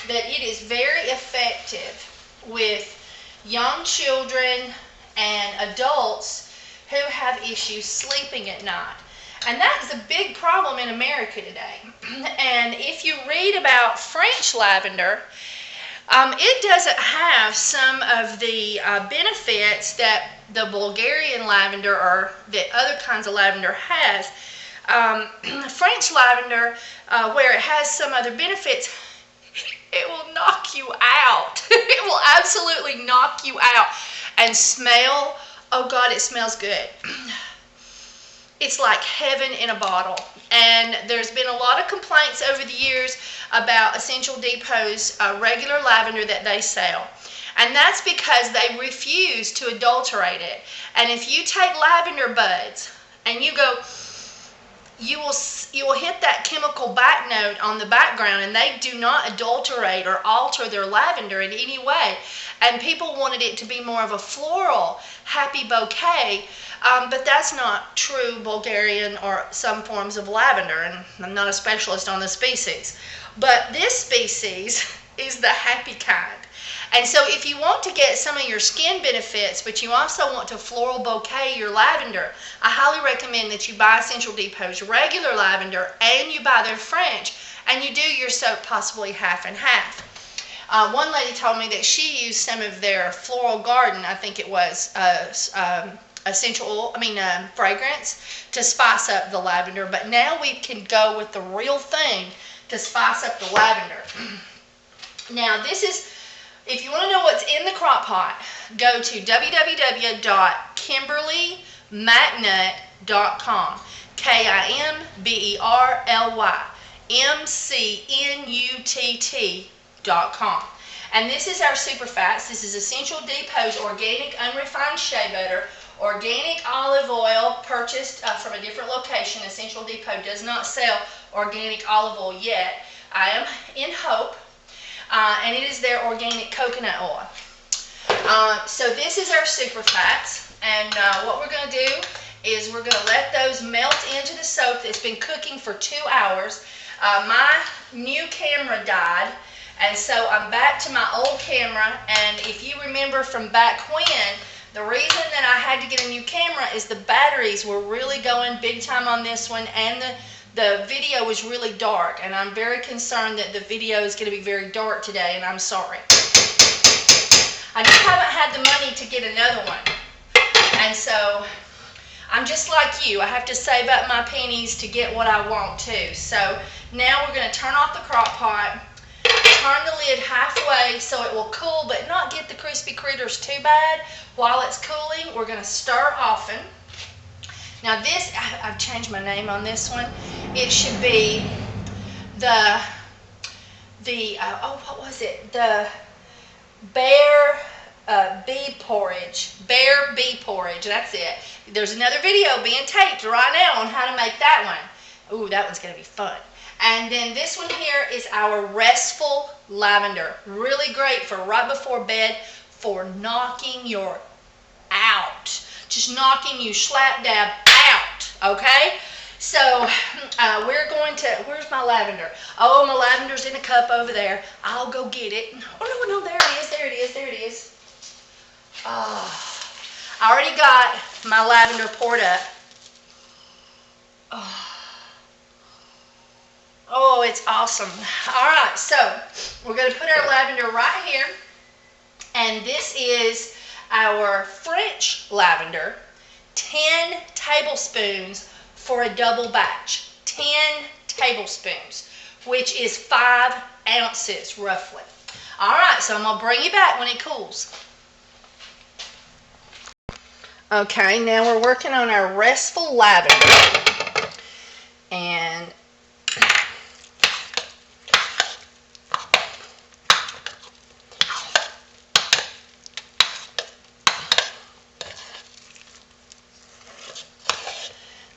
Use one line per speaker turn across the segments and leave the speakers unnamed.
that it is very effective with young children and adults who have issues sleeping at night. And that is a big problem in America today. And if you read about French lavender, it doesn't have some of the benefits that the Bulgarian lavender or the other kinds of lavender has. French lavender, where it has some other benefits, it will knock you out. It will absolutely knock you out. And smell, oh God, it smells good. It's like heaven in a bottle. And there's been a lot of complaints over the years about Essential Depot's regular lavender that they sell. And that's because they refuse to adulterate it. And if you take lavender buds and you go, you will hit that chemical back note on the background, and they do not adulterate or alter their lavender in any way. And people wanted it to be more of a floral, happy bouquet, but that's not true Bulgarian or some forms of lavender, and I'm not a specialist on the species. But this species is the happy kind. And so if you want to get some of your skin benefits, but you also want to floral bouquet your lavender, I highly recommend that you buy Essential Depot's regular lavender and you buy their French, and you do your soap possibly half and half. One lady told me that she used some of their Floral Garden, I think it was, fragrance to spice up the lavender. But now we can go with the real thing to spice up the lavender. Now this is, if you want to know what's in the crock pot, go to www.kimberlymacnut.com. KIMBERLYMCNUTT.com. And this is our super fats. This is Essential Depot's organic unrefined shea butter, organic olive oil purchased from a different location. Essential Depot does not sell organic olive oil yet. I am in hope. And it is their organic coconut oil. So this is our super fats, and what we're going to do is we're going to let those melt into the soap that's been cooking for 2 hours. My new camera died, and so I'm back to my old camera. And if you remember from back when, the reason that I had to get a new camera is the batteries were really going big time on this one, and the video was really dark, and I'm very concerned that the video is going to be very dark today, and I'm sorry. I just haven't had the money to get another one, and so I'm just like you. I have to save up my pennies to get what I want too. So now we're going to turn off the crock pot, turn the lid halfway so it will cool but not get the crispy critters too bad. While it's cooling, we're going to stir often. Now this, I've changed my name on this one. It should be the what was it? The bear bee porridge. Bear bee porridge, that's it. There's another video being taped right now on how to make that one. Ooh, that one's going to be fun. And then this one here is our Restful Lavender. Really great for right before bed for knocking you out. Just knocking you slap dab out, okay? So we're going to, where's my lavender? Oh, my lavender's in a cup over there. I'll go get it. Oh, no, there it is, there it is, there it is. Oh, I already got my lavender poured up. Oh, it's awesome. All right, so we're going to put our lavender right here. And this is our French lavender, 10 tablespoons for a double batch. 10 tablespoons, which is 5 ounces roughly. All right, so I'm going to bring you back when it cools. Okay, now we're working on our Restful Lavender. And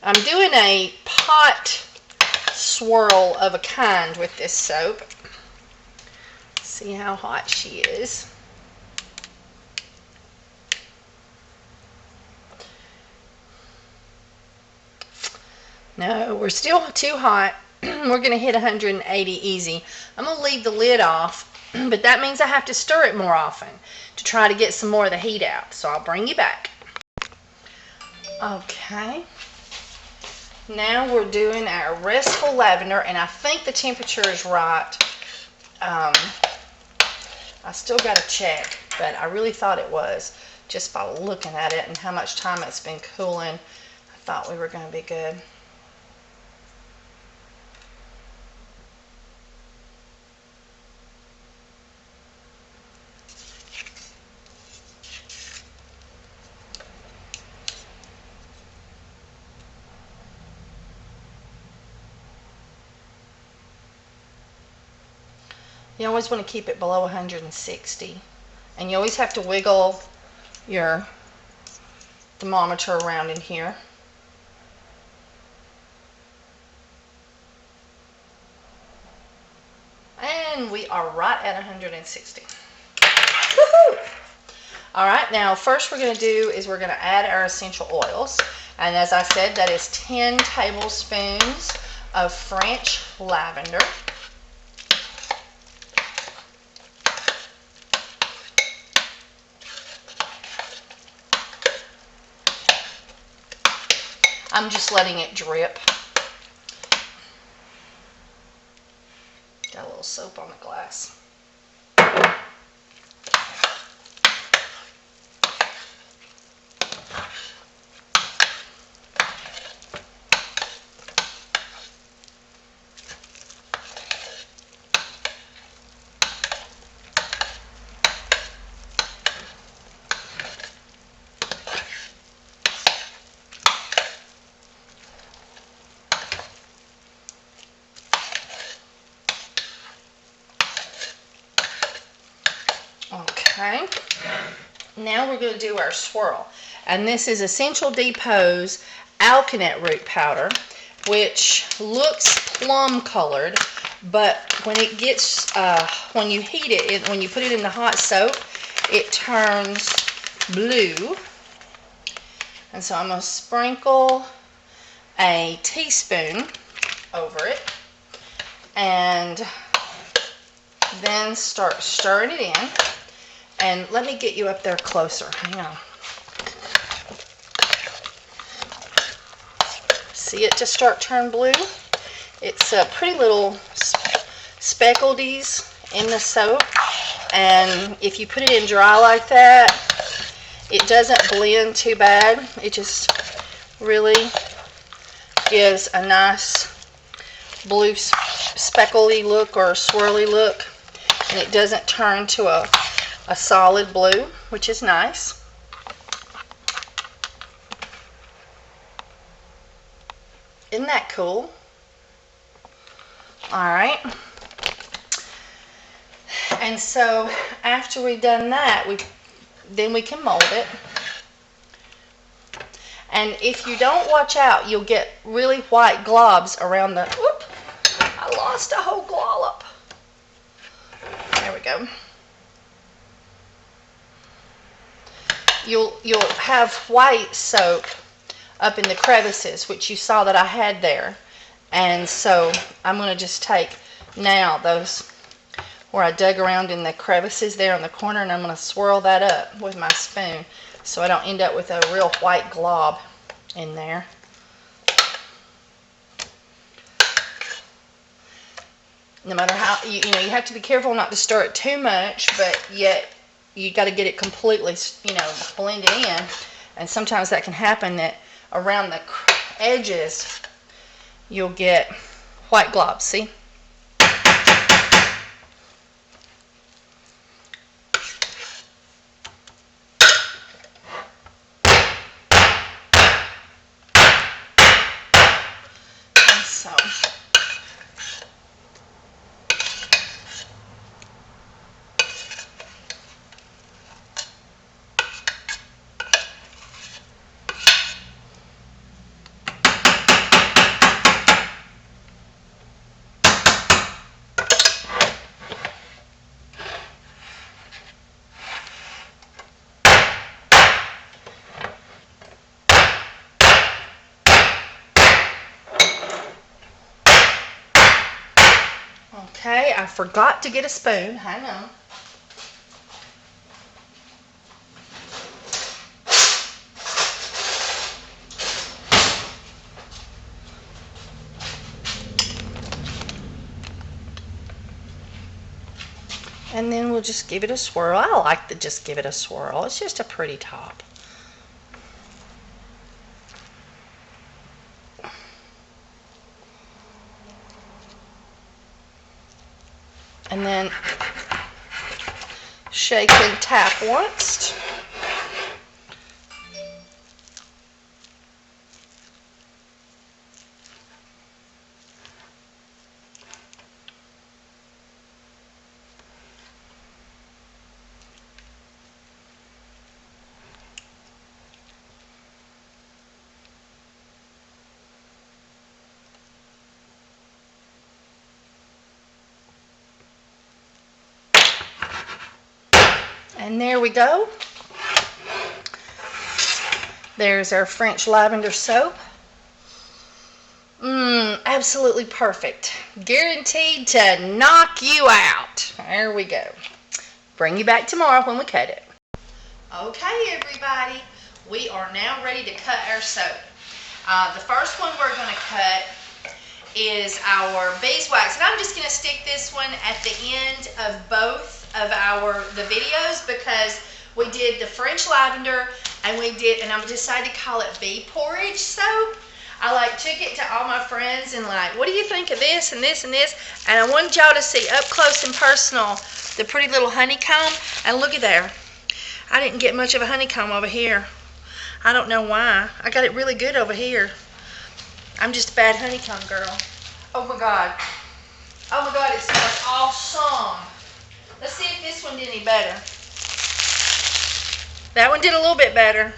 I'm doing a pot swirl of a kind with this soap. See how hot she is. No, we're still too hot. We're going to hit 180 easy. I'm going to leave the lid off but that means I have to stir it more often to try to get some more of the heat out. So I'll bring you back. Okay. Now we're doing our Restful Lavender, and I think the temperature is right. I still got to check, but I really thought it was just by looking at it and how much time it's been cooling. I thought we were going to be good. You always want to keep it below 160, and you always have to wiggle your thermometer around in here. And we are right at 160. Woohoo! All right, now first we're going to do is we're going to add our essential oils, and as I said, that is 10 tablespoons of French lavender. I'm just letting it drip. Got a little soap on the glass. Okay, now we're going to do our swirl, and this is Essential Depot's alkanet root powder, which looks plum colored, but when it gets when you heat it, when you put it in the hot soap, it turns blue. And so I'm going to sprinkle a teaspoon over it and then start stirring it in. And let me get you up there closer. Hang on. See it just start turn blue? It's pretty little speckledies in the soap. And if you put it in dry like that, it doesn't blend too bad. It just really gives a nice blue speckly look or swirly look. And it doesn't turn to a solid blue, which is nice. Isn't that cool? All right. And so after we've done that, then we can mold it. And if you don't watch out, you'll get really white globs around the, whoop, I lost a whole glollop. There we go. You'll have white soap up in the crevices, which you saw that I had there. And so I'm going to just take now those where I dug around in the crevices there in the corner, and I'm going to swirl that up with my spoon so I don't end up with a real white glob in there. No matter how, you have to be careful not to stir it too much, but yet you got to get it completely, blended in. And sometimes that can happen, that around the edges you'll get white globs. See? And so Okay, I forgot to get a spoon. Hang on. And then we'll just give it a swirl. I like to just give it a swirl. It's just a pretty top. And then shake and tap once. And there we go. There's our French lavender soap. Absolutely perfect. Guaranteed to knock you out. There we go. Bring you back tomorrow when we cut it. Okay, everybody. We are now ready to cut our soap. The first one we're going to cut is our beeswax. And I'm just going to stick this one at the end of both of the videos because we did the French lavender and I decided to call it bee porridge soap. I took it to all my friends and what do you think of this and this and this? And I wanted y'all to see up close and personal the pretty little honeycomb. And look at there. I didn't get much of a honeycomb over here. I don't know why. I got it really good over here. I'm just a bad honeycomb girl. Oh my God. Oh my God, it smells awesome. Let's see if this one did any better. That one did a little bit better.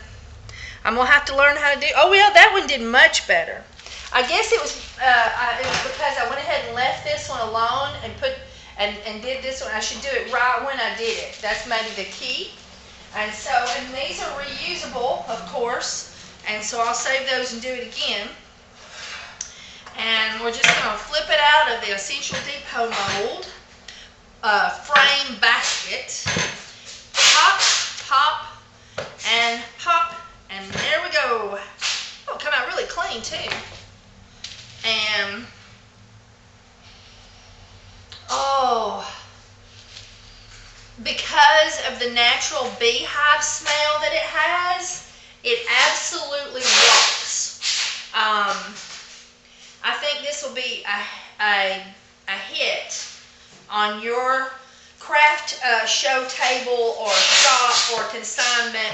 I'm going to have to learn how to do. Oh, yeah, that one did much better. I guess it was because I went ahead and left this one alone and did this one. I should do it right when I did it. That's maybe the key. And these are reusable, of course. And so I'll save those and do it again. And we're just going to flip it out of the Essential Depot mold frame basket. Pop, pop, and pop. And there we go. Oh, come out really clean too. And because of the natural beehive smell that it has, it absolutely rocks. I think this will be a hit on your craft show table or shop or consignment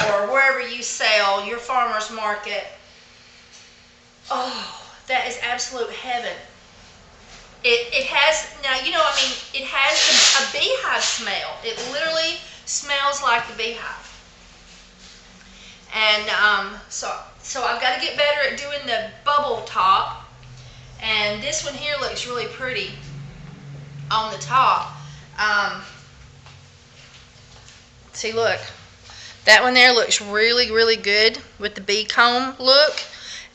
or wherever you sell, your farmer's market. Oh, that is absolute heaven. It has, now, it has a beehive smell. It literally smells like the beehive. And so I've got to get better at doing the bubble top. And this one here looks really pretty on the top. See, look. That one there looks really, really good with the bee comb look.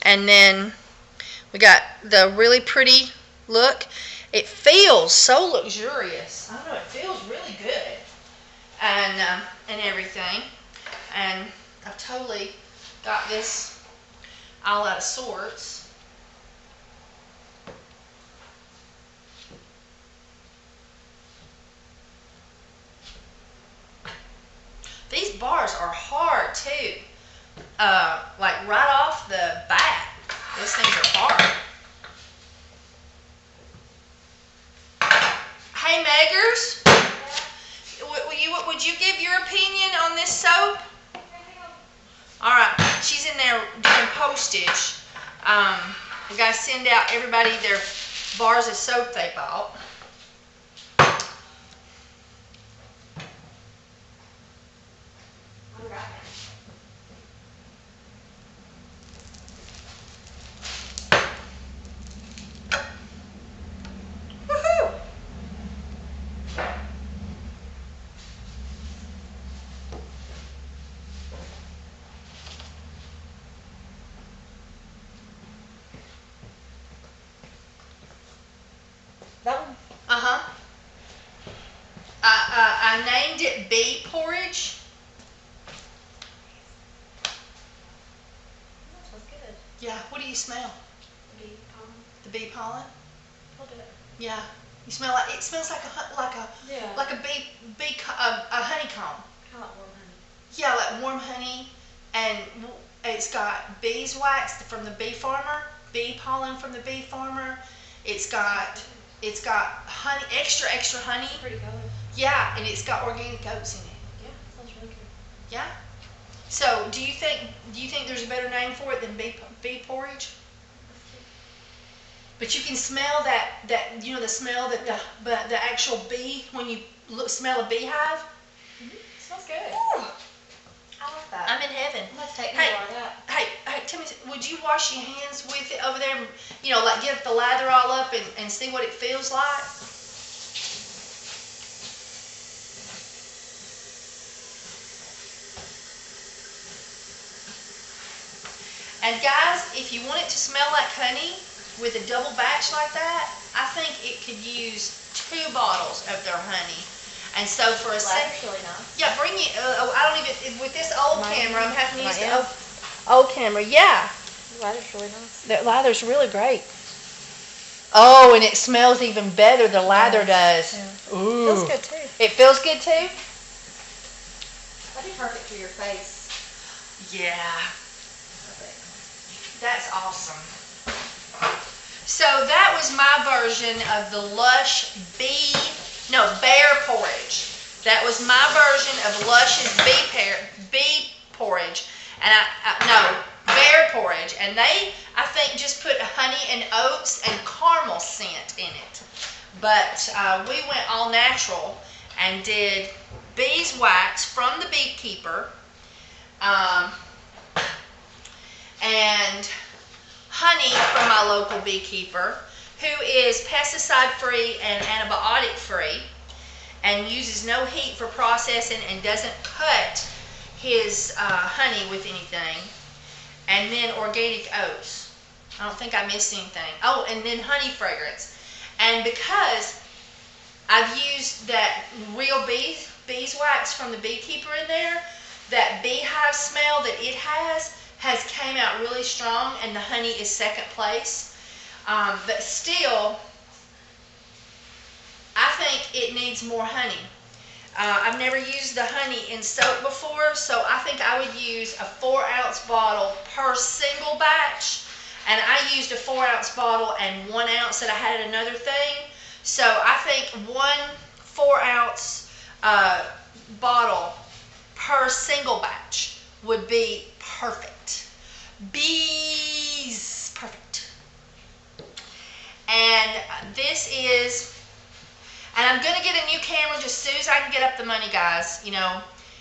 And then we got the really pretty look. It feels so luxurious. I don't know, it feels really good. And everything. And I've totally got this all out of sorts. These bars are hard too. Like right off the bat. Those things are hard. Hey Meggers, would you give your opinion on this soap? Alright, she's in there doing postage. We gotta send out everybody their bars of soap they bought.
That one?
Uh-huh. I named it bee porridge.
That smells good.
Yeah, what do you smell?
The bee pollen.
The bee pollen?
A little bit.
Yeah. You smell like, it smells like
Yeah.
like a a honeycomb.
Kind of like warm honey.
Yeah, like warm honey, and it's got beeswax from the bee farmer, bee pollen from the bee farmer. It's got honey, extra honey.
Pretty color.
Yeah, and it's got organic oats in it.
Yeah, sounds really good.
Yeah. So, do you think there's a better name for it than bee porridge? But you can smell that you know, the smell that the actual bee, when you smell a beehive.
Smells good.
Ooh,
I like that.
I'm in heaven.
I'm gonna take
Hey,
more of that.
hey, tell me, would you wash your hands with it over there? And, you know, like get the lather all up and see what it feels like. And guys, if you want it to smell like honey with a double batch like that, I think it could use 2 bottles of their honey. And so for a second,
Lather's really nice.
yeah, bring it. I don't even, with this old
Mine-
camera, I'm having to use
mine
the
is.
old camera. Yeah,
The lather's really nice.
the lather's really great. Oh, and it smells even better. The lather does.
Yeah.
Ooh,
Feels good too.
It feels good too.
That'd be perfect for your face.
Yeah.
Perfect.
That's awesome. So that was my version of the Lush bear porridge. That was my version of Lush's bee porridge, and bear porridge. And they, I think, just put honey and oats and caramel scent in it. But we went all natural and did beeswax from the beekeeper. And honey from my local beekeeper, who is pesticide-free and antibiotic-free and uses no heat for processing and doesn't cut his honey with anything. And then organic oats. I don't think I missed anything. Oh, and then honey fragrance. And because I've used that real beeswax from the beekeeper in there, that beehive smell that it has came out really strong, and the honey is second place. But still, I think it needs more honey. I've never used the honey in soap before, so I think I would use a 4-ounce bottle per single batch. And I used a 4-ounce bottle and 1 ounce that I had at another thing. So I think 1 4-ounce bottle per single batch would be perfect. Bees, perfect. And this is, and I'm going to get a new camera just as soon as I can get up the money, guys. You know,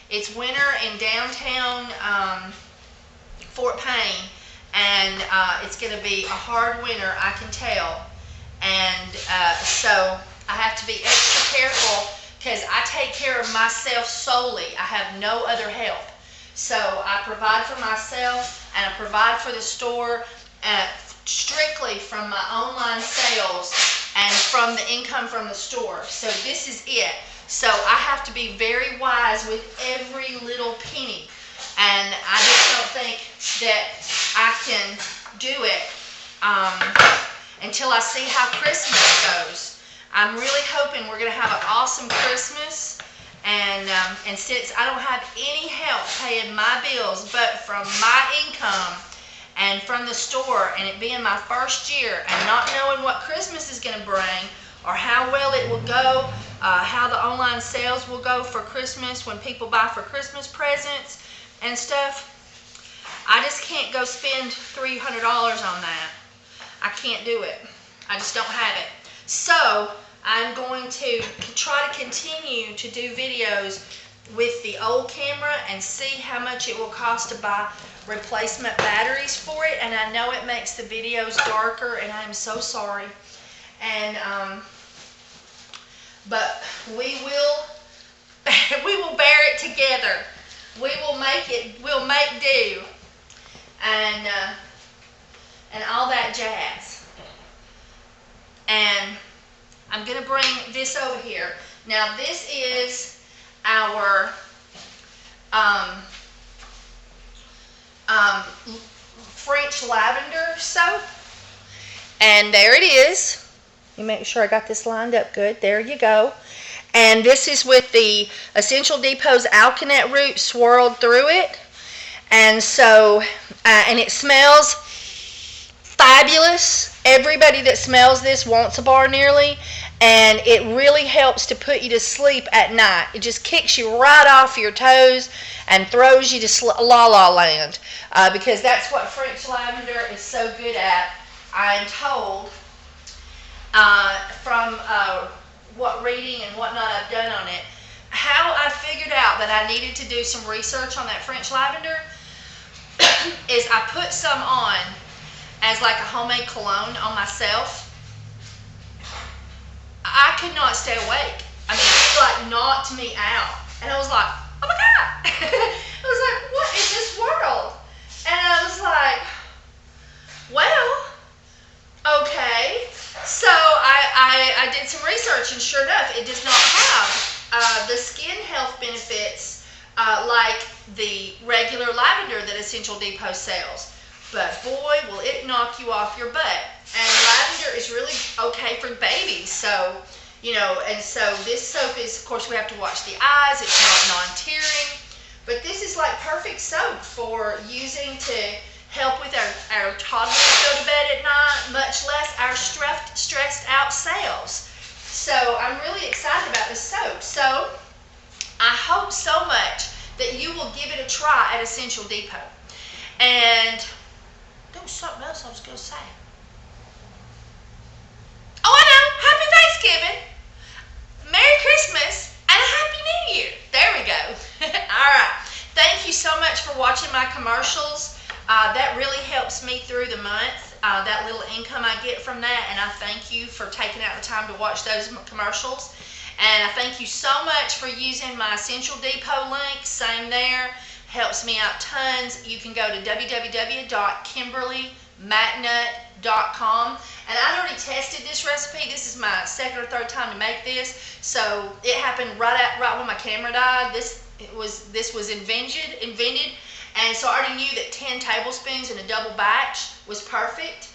it's winter in downtown Fort Payne, and it's going to be a hard winter, I can tell. And so I have to be extra careful because I take care of myself solely. I have no other help. So I provide for myself, and I provide for the store strictly from my online sales and from the income from the store. So this is it. So I have to be very wise with every little penny. And I just don't think that I can do it until I see how Christmas goes. I'm really hoping we're going to have an awesome Christmas. And since I don't have any help paying my bills but from my income and from the store, and it being my first year and not knowing what Christmas is going to bring or how well it will go, how the online sales will go for Christmas when people buy for Christmas presents and stuff, I just can't go spend $300 on that. I can't do it. I just don't have it. So I'm going to try to continue to do videos with the old camera and see how much it will cost to buy replacement batteries for it. And I know it makes the videos darker, and I'm so sorry. And but we will bear it together. We will make it. We'll make do. And all that jazz. And I'm going to bring this over here. Now this is our French lavender soap. And there it is. You make sure I got this lined up good. There you go. And this is with the Essential Depot's alkanet root swirled through it. And so, and it smells fabulous. Everybody that smells this wants a bar nearly. And it really helps to put you to sleep at night. It just kicks you right off your toes and throws you to la-la land. Because that's what French lavender is so good at, I'm told, from what reading and whatnot I've done on it. How I figured out that I needed to do some research on that French lavender is I put some on as like a homemade cologne on myself. I could not stay awake. I mean, it like knocked me out. And I was like, oh my God. I was like, what is this world? And I was like, well, okay. So I did some research, and sure enough, it does not have the skin health benefits like the regular lavender that Essential Depot sells. But boy, will it knock you off your butt. And lavender is really okay for babies. So, you know, and so this soap is, of course, we have to watch the eyes. It's not non-tearing. But this is like perfect soap for using to help with our toddlers go to bed at night, much less our stressed out selves. So I'm really excited about this soap. So I hope so much that you will give it a try at Essential Depot. And there was something else I was going to say. Oh, I know. Happy Thanksgiving. Merry Christmas. And a Happy New Year. There we go. All right. Thank you so much for watching my commercials. That really helps me through the month, that little income I get from that, and I thank you for taking out the time to watch those commercials. And I thank you so much for using my Essential Depot link. Same there. Helps me out tons. You can go to www.kimberlymatnut.com. And I already tested this recipe. This is my second or third time to make this. So it happened right when my camera died. This was invented. And so I already knew that 10 tablespoons in a double batch was perfect.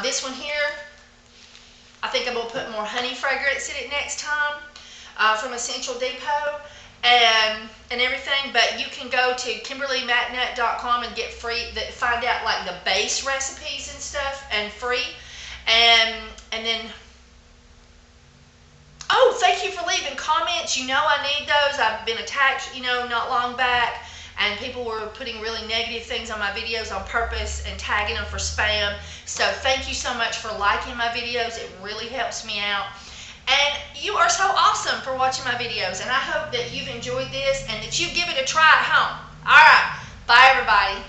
This one here, I think I'm going to put more honey fragrance in it next time from Essential Depot and everything. But you can go to KimberlyMatnut.com and get free, find out like the base recipes and stuff and free. And then, oh, thank you for leaving comments. You know I need those. I've been attacked, not long back. And people were putting really negative things on my videos on purpose and tagging them for spam. So thank you so much for liking my videos. It really helps me out. And you are so awesome for watching my videos. And I hope that you've enjoyed this and that you give it a try at home. All right. Bye, everybody.